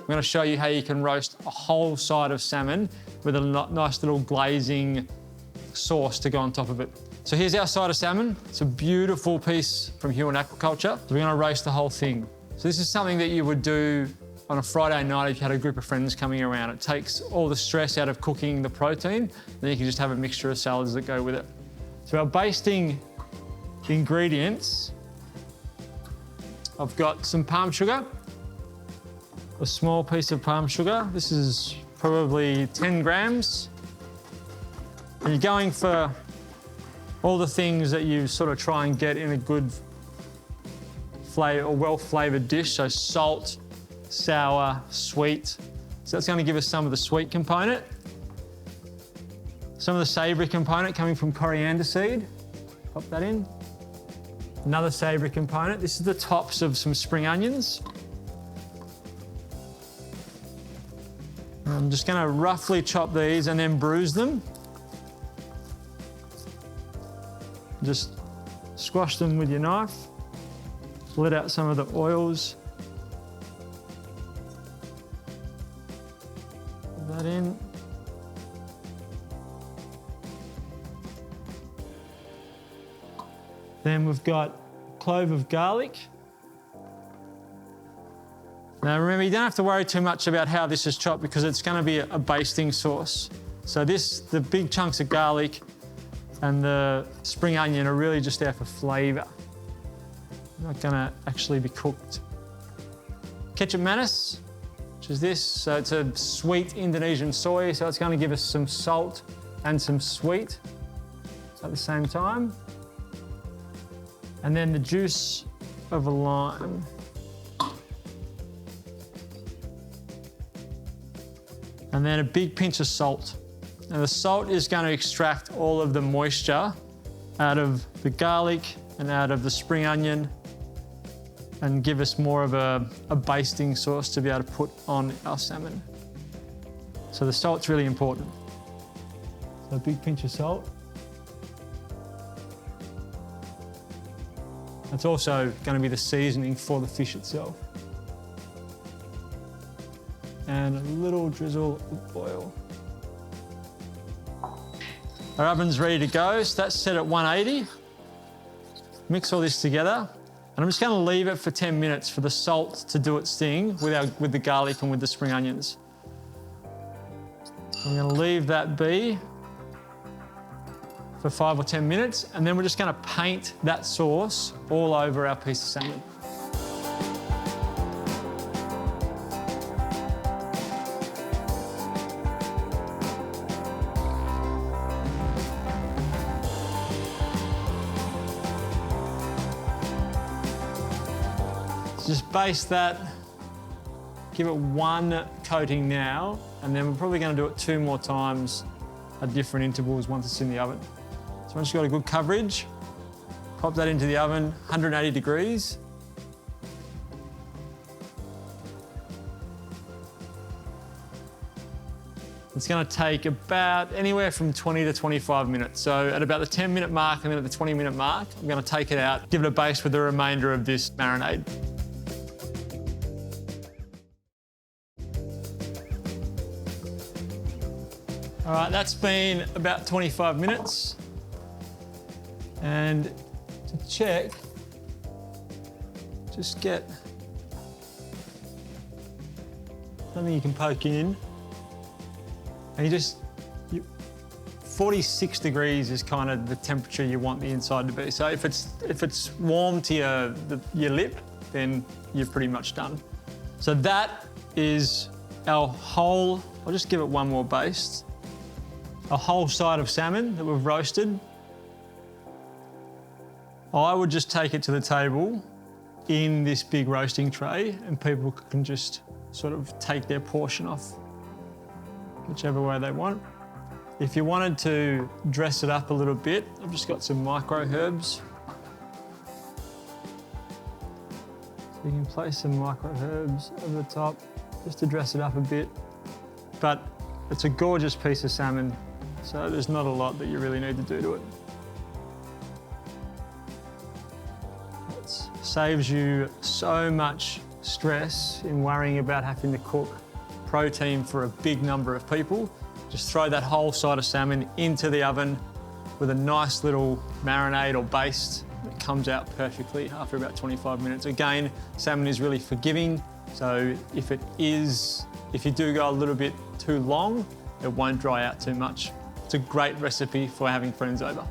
I'm going to show you how you can roast a whole side of salmon with a nice little glazing sauce to go on top of it. So here's our side of salmon. It's a beautiful piece from Huon aquaculture. So we're going to roast the whole thing. So this is something that you would do on a Friday night if you had a group of friends coming around. It takes all the stress out of cooking the protein, then you can just have a mixture of salads that go with it. So our basting ingredients, I've got some palm sugar, a small piece of palm sugar. This is probably 10 grams. And you're going for all the things that you sort of try and get in a good flavor or well-flavored dish. So salt, sour, sweet. So that's going to give us some of the sweet component. Some of the savory component coming from coriander seed. Pop that in. Another savory component. This is the tops of some spring onions. I'm just going to roughly chop these and then bruise them. Just squash them with your knife. Let out some of the oils. Put that in. Then we've got a clove of garlic. Now remember, you don't have to worry too much about how this is chopped because it's going to be a basting sauce. So the big chunks of garlic and the spring onion are really just there for flavour. Not going to actually be cooked. Ketchup manis, which is this. So it's a sweet Indonesian soy, so it's going to give us some salt and some sweet at the same time. And then the juice of a lime. And then a big pinch of salt. And the salt is going to extract all of the moisture out of the garlic and out of the spring onion and give us more of a basting sauce to be able to put on our salmon. So the salt's really important. So a big pinch of salt. It's also going to be the seasoning for the fish itself. And a little drizzle of oil. Our oven's ready to go, so that's set at 180. Mix all this together, and I'm just going to leave it for 10 minutes for the salt to do its thing with the garlic and with the spring onions. I'm going to leave that be for 5 or 10 minutes, and then we're just going to paint that sauce all over our piece of salmon. Just baste that, give it one coating now, and then we're probably going to do it 2 more times at different intervals once it's in the oven. So once you've got a good coverage, pop that into the oven, 180 degrees. It's going to take about anywhere from 20 to 25 minutes. So at about the 10-minute mark and then at the 20-minute mark, I'm going to take it out, give it a baste with the remainder of this marinade. All right, that's been about 25 minutes. And to check, just get something you can poke in. And 46 degrees is kind of the temperature you want the inside to be. So if it's warm to your lip, then you're pretty much done. So that is our whole, I'll just give it one more baste. A whole side of salmon that we've roasted. I would just take it to the table in this big roasting tray and people can just sort of take their portion off whichever way they want. If you wanted to dress it up a little bit, I've just got some micro herbs. So you can place some micro herbs over the top just to dress it up a bit. But it's a gorgeous piece of salmon, so there's not a lot that you really need to do to it. It saves you so much stress in worrying about having to cook protein for a big number of people. Just throw that whole side of salmon into the oven with a nice little marinade or baste. It comes out perfectly after about 25 minutes. Again, salmon is really forgiving, so if you do go a little bit too long, it won't dry out too much. It's a great recipe for having friends over.